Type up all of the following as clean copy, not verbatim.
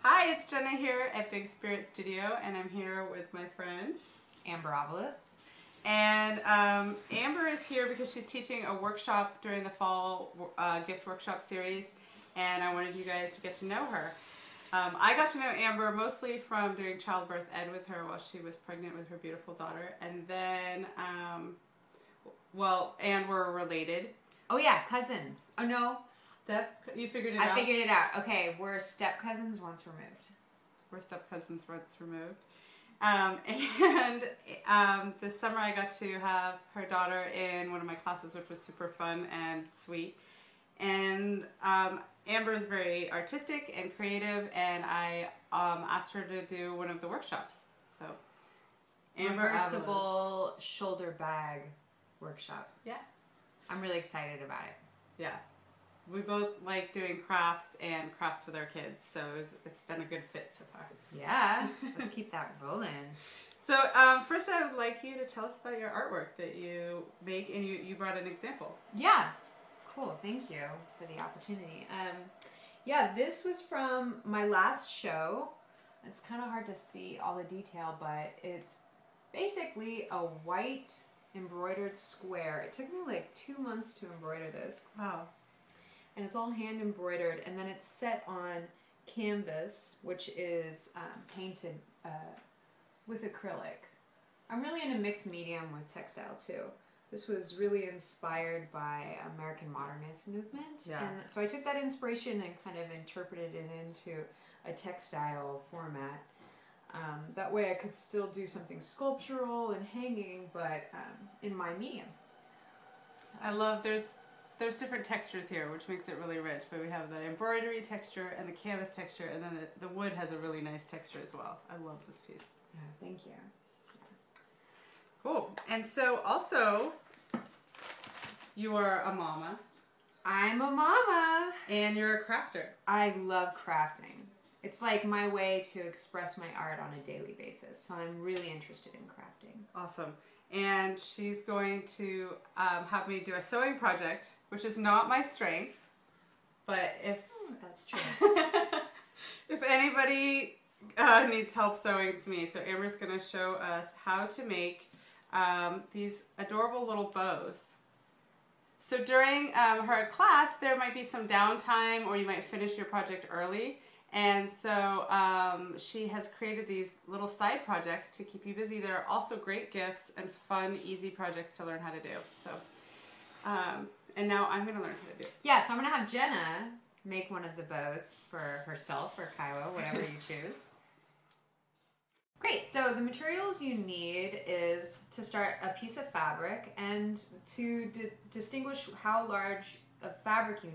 Hi, it's Jenna here at Big Spirit Studio, and I'm here with my friend Amber Avalos. And Amber is here because she's teaching a workshop during the fall gift workshop series, and I wanted you guys to get to know her. I got to know Amber mostly from doing childbirth ed with her while she was pregnant with her beautiful daughter, and then, and we're related. Oh yeah, cousins. Oh no. You figured it out? I figured it out. Okay, we're step cousins once removed. We're step cousins once removed. This summer I got to have her daughter in one of my classes, which was super fun and sweet. And Amber is very artistic and creative, and I asked her to do one of the workshops. So, Amber Reversible shoulder bag workshop. Yeah. I'm really excited about it. Yeah. We both like doing crafts and crafts with our kids, so it's been a good fit so far. Yeah, let's keep that rolling. So first I would like you to tell us about your artwork that you make, and you brought an example. Yeah, cool, thank you for the opportunity. Yeah, this was from my last show. It's kind of hard to see all the detail, but it's basically a white embroidered square. It took me like 2 months to embroider this. Wow. And it's all hand embroidered, and then it's set on canvas, which is painted with acrylic. I'm really into mixed medium with textile too. This was really inspired by American modernist movement, Yeah. And so I took that inspiration and kind of interpreted it into a textile format. That way I could still do something sculptural and hanging, but in my medium. I love there's different textures here, which makes it really rich, but we have the embroidery texture and the canvas texture, and then the wood has a really nice texture as well. I love this piece. Yeah, thank you. Cool. And so also, you are a mama. I'm a mama. And you're a crafter. I love crafting. It's like my way to express my art on a daily basis, so I'm really interested in crafting. Awesome. And she's going to have me do a sewing project, which is not my strength, but if that's true. if anybody needs help sewing, it's me. So Amber's going to show us how to make these adorable little bows. So during her class, there might be some downtime, or you might finish your project early. And so she has created these little side projects to keep you busy. They're also great gifts and fun, easy projects to learn how to do. So, and now I'm going to learn how to do it. Yeah, so I'm going to have Jenna make one of the bows for herself or Kaiwa, whatever you choose. Great, so the materials you need is to start a piece of fabric, and to distinguish how large of fabric you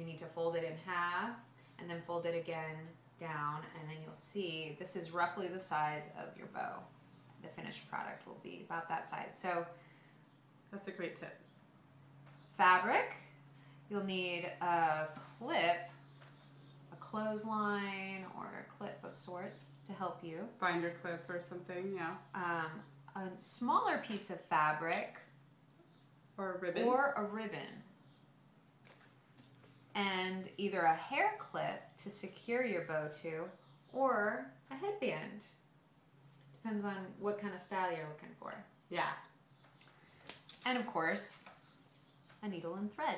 need to fold it in half, and then fold it again down, and then you'll see this is roughly the size of your bow. The finished product will be about that size. So that's a great tip. Fabric, you'll need a clip, a clothesline, or a clip of sorts to help you. Binder clip or something, yeah. A smaller piece of fabric. Or a ribbon. Or a ribbon. And either a hair clip to secure your bow to, or a headband. Depends on what kind of style you're looking for. Yeah. And of course, a needle and thread.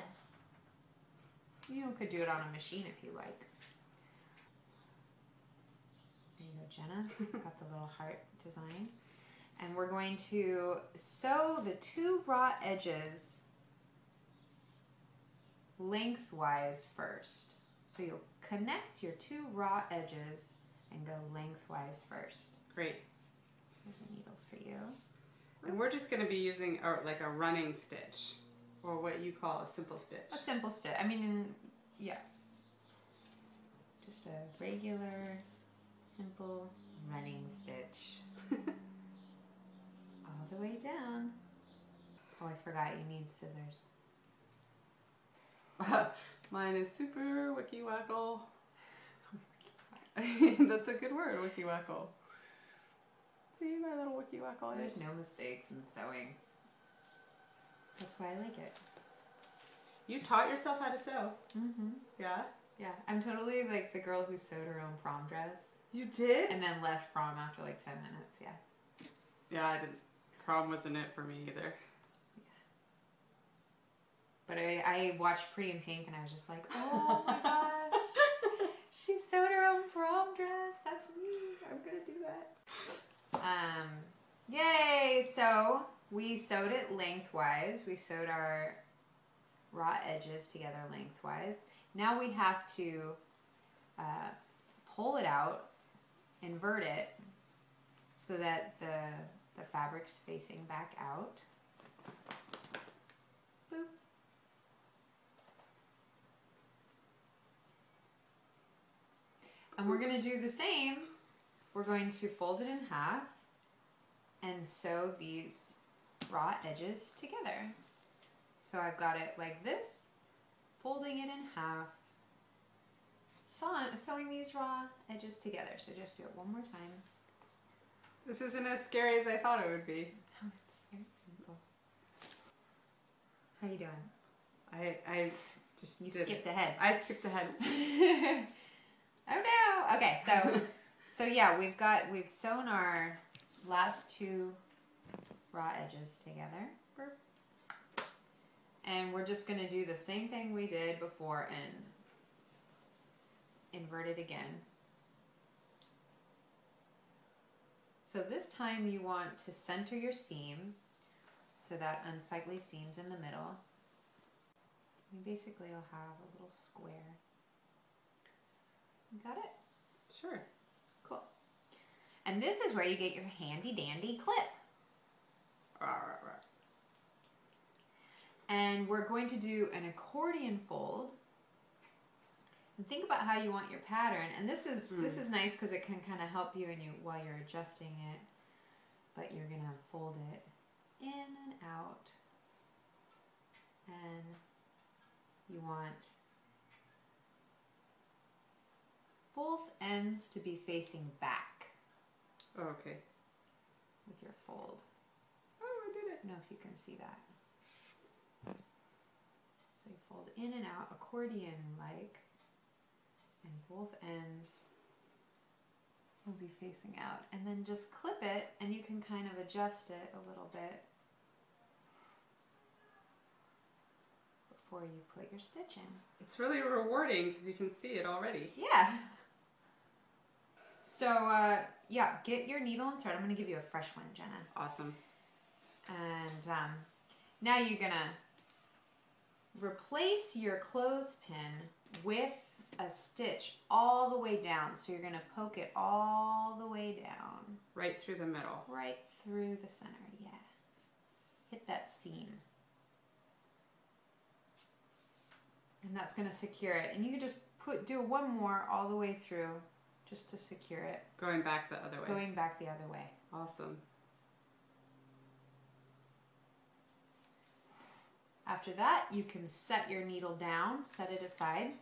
You could do it on a machine if you like. There you go, Jenna. Got the little heart design. And we're going to sew the 2 raw edges lengthwise first. So you'll connect your 2 raw edges and go lengthwise first. Great. There's a needle for you. And we're just going to be using like a running stitch, or what you call a simple stitch. A simple stitch. I mean, yeah. Just a regular, simple running stitch. All the way down. Oh, I forgot you need scissors. Mine is super wicky-wackle. That's a good word, wicky-wackle. See my little wicky-wackle? There's no mistakes in sewing. That's why I like it. You taught yourself how to sew? Mm-hmm. Yeah? Yeah, I'm totally like the girl who sewed her own prom dress. You did? And then left prom after like 10 minutes, yeah. Yeah, I didn't. Prom wasn't it for me either. But I watched Pretty in Pink and I was just like, oh my gosh. She sewed her own prom dress. That's me. I'm going to do that. Yay! So we sewed it lengthwise. We sewed our raw edges together lengthwise. Now we have to pull it out, invert it so that the fabric's facing back out. Boop. And we're going to do the same. We're going to fold it in half and sew these raw edges together. So I've got it like this, folding it in half, sewing these raw edges together. So just do it one more time. This isn't as scary as I thought it would be. No, it's very simple. How you doing? I just You skipped ahead. I skipped ahead. Oh no! Okay, so yeah, we've sewn our last two raw edges together. And we're just going to do the same thing we did before and invert it again. So this time you want to center your seam so that unsightly seam's in the middle. And basically you'll have a little square. You got it? Sure. Cool. And this is where you get your handy dandy clip. Right. And we're going to do an accordion fold. And think about how you want your pattern. And this is nice because it can kind of help you while you're adjusting it. But you're gonna fold it in and out. And you want both ends to be facing back. Oh, okay. With your fold. Oh, I did it. I don't know if you can see that. So you fold in and out, accordion-like, and both ends will be facing out. And then just clip it, and you can kind of adjust it a little bit before you put your stitch in. It's really rewarding because you can see it already. Yeah. So, yeah, get your needle and thread. I'm going to give you a fresh one, Jenna. Awesome. And now you're going to replace your clothespin with a stitch all the way down. So you're going to poke it all the way down. Right through the middle. Right through the center, yeah. Hit that seam. And that's going to secure it. And you can just do one more all the way through just to secure it. Going back the other way. Going back the other way. Awesome. After that, you can set your needle down, set it aside,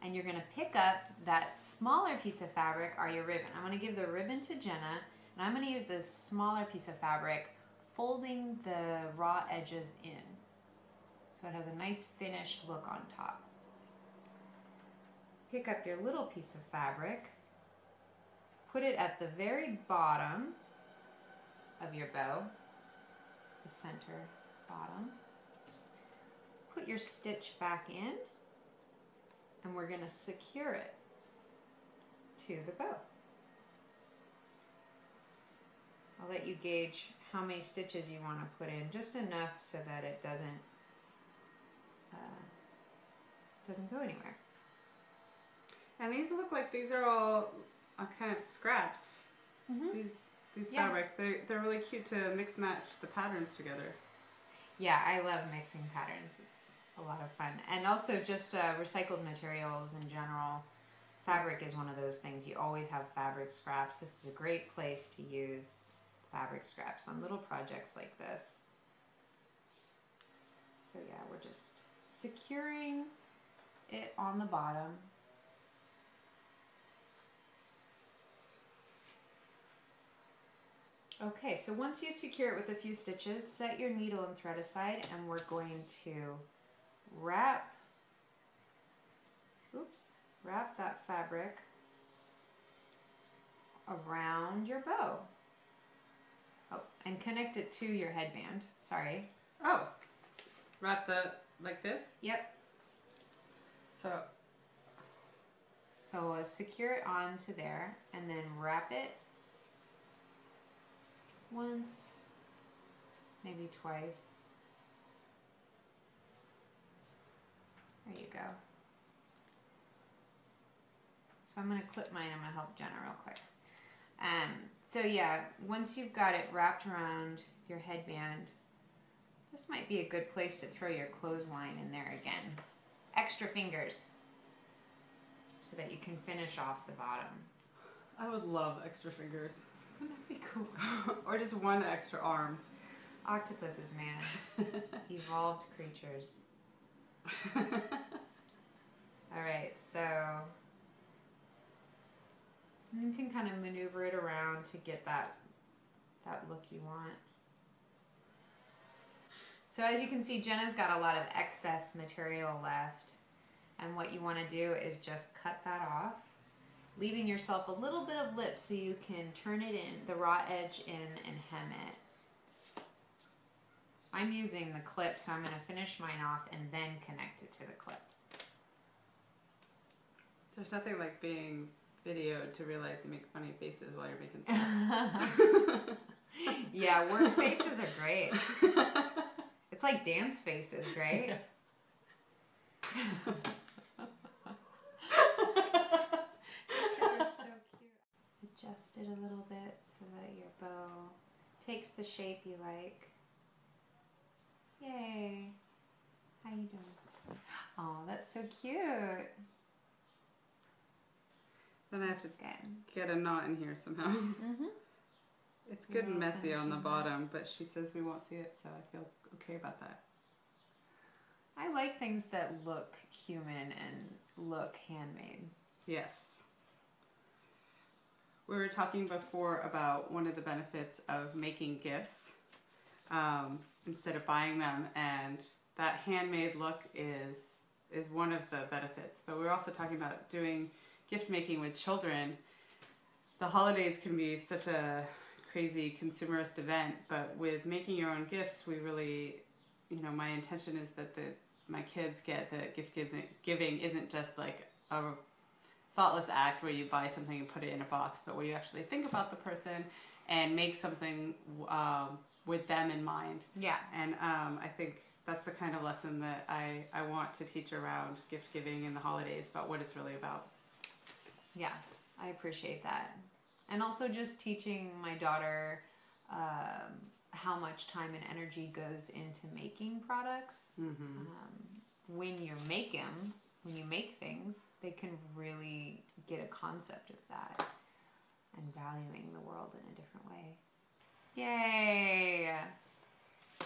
and you're going to pick up that smaller piece of fabric or your ribbon. I'm going to give the ribbon to Jenna, and I'm going to use this smaller piece of fabric, folding the raw edges in. So it has a nice finished look on top. Pick up your little piece of fabric, put it at the very bottom of your bow, the center bottom. Put your stitch back in, and we're going to secure it to the bow. I'll let you gauge how many stitches you want to put in, just enough so that it doesn't go anywhere. And these look like these are all kind of scraps. Mm-hmm. These fabrics, they're really cute to mix match the patterns together. Yeah, I love mixing patterns. It's a lot of fun. And also just recycled materials in general. Fabric is one of those things. You always have fabric scraps. This is a great place to use fabric scraps on little projects like this. So yeah, we're just securing it on the bottom. Okay, so once you secure it with a few stitches, set your needle and thread aside, and we're going to wrap wrap that fabric around your bow. Oh, and connect it to your headband. Sorry. Oh, wrap like this? Yep. So secure it onto there and then wrap it once, maybe twice. There you go. So I'm going to clip mine. I'm going to help Jenna real quick. So yeah, once you've got it wrapped around your headband, this might be a good place to throw your clothesline in there again. Extra fingers so that you can finish off the bottom. I would love extra fingers. Wouldn't that be cool? Or just one extra arm. Octopuses, man. Evolved creatures. Alright, so you can kind of maneuver it around to get that look you want. So as you can see, Jenna's got a lot of excess material left. And what you want to do is just cut that off, leaving yourself a little bit of lip so you can turn it in, the raw edge in, and hem it. I'm using the clip, so I'm going to finish mine off and then connect it to the clip. There's nothing like being videoed to realize you make funny faces while you're making stuff. Yeah, work faces are great. It's like dance faces, right? They're so cute. Adjust it a little bit so that your bow takes the shape you like. Yay! How you doing? Oh, that's so cute. Then I have to get a knot in here somehow. Mm-hmm. It's good and messy on the bottom, but she says we won't see it, so I feel okay about that. I like things that look human and look handmade. Yes. We were talking before about one of the benefits of making gifts instead of buying them, and that handmade look is one of the benefits. But we were also talking about doing gift making with children. The holidays can be such a crazy consumerist event, but with making your own gifts, we really, my intention is that my kids get that gift giving isn't just like a thoughtless act where you buy something and put it in a box, but where you actually think about the person and make something with them in mind. Yeah. And I think that's the kind of lesson that I want to teach around gift giving in the holidays, about what it's really about. Yeah, I appreciate that. And also just teaching my daughter how much time and energy goes into making products. Mm-hmm. When you make things, they can really get a concept of that and valuing the world in a different way. Yay!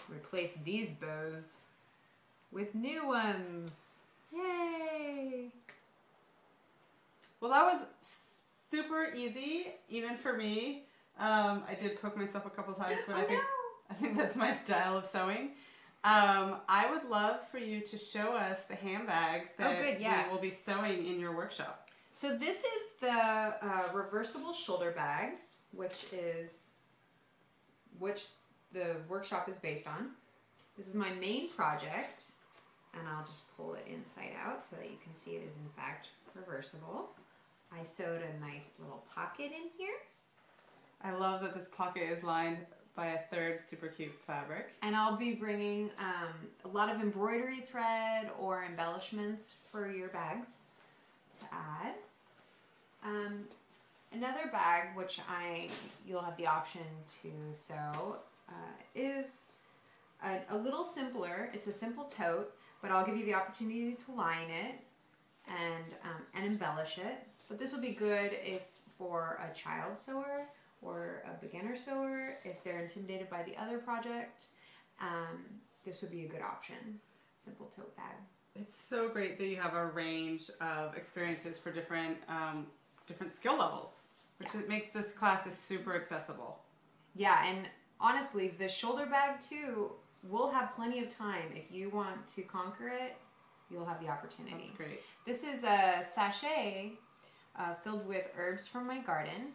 Replace these bows with new ones. Yay! Well, that was super easy, even for me. I did poke myself a couple times, but I think that's my style of sewing. I would love for you to show us the handbags that we will be sewing in your workshop. So this is the reversible shoulder bag, which the workshop is based on. This is my main project, and I'll just pull it inside out so that you can see it is in fact reversible. I sewed a nice little pocket in here. I love that this pocket is lined by a third super cute fabric. And I'll be bringing a lot of embroidery thread or embellishments for your bags to add. Another bag, which you'll have the option to sew, is a little simpler. It's a simple tote, but I'll give you the opportunity to line it and embellish it. But this will be good for a child sewer or a beginner sewer. If they're intimidated by the other project, this would be a good option. Simple tote bag. It's so great that you have a range of experiences for different skill levels, which makes this class is super accessible. Yeah, and honestly, the shoulder bag too will have plenty of time. If you want to conquer it, you'll have the opportunity. That's great. This is a sachet filled with herbs from my garden.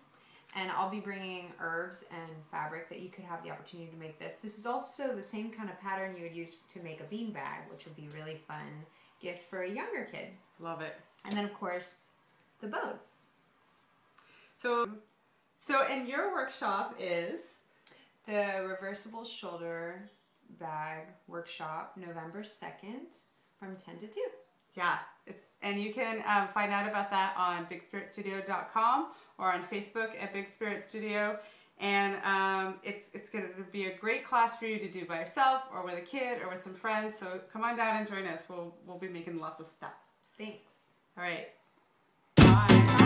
And I'll be bringing herbs and fabric that you could have the opportunity to make this. This is also the same kind of pattern you would use to make a bean bag, which would be a really fun gift for a younger kid. Love it. And then, of course, the bows. So and your workshop is? The Reversible Shoulder Bag Workshop, November 2nd from 10 to 2. Yeah, and you can find out about that on bigspiritstudio.com or on Facebook at Big Spirit Studio. And it's going to be a great class for you to do by yourself or with a kid or with some friends. So come on down and join us. We'll be making lots of stuff. Thanks. All right. Bye.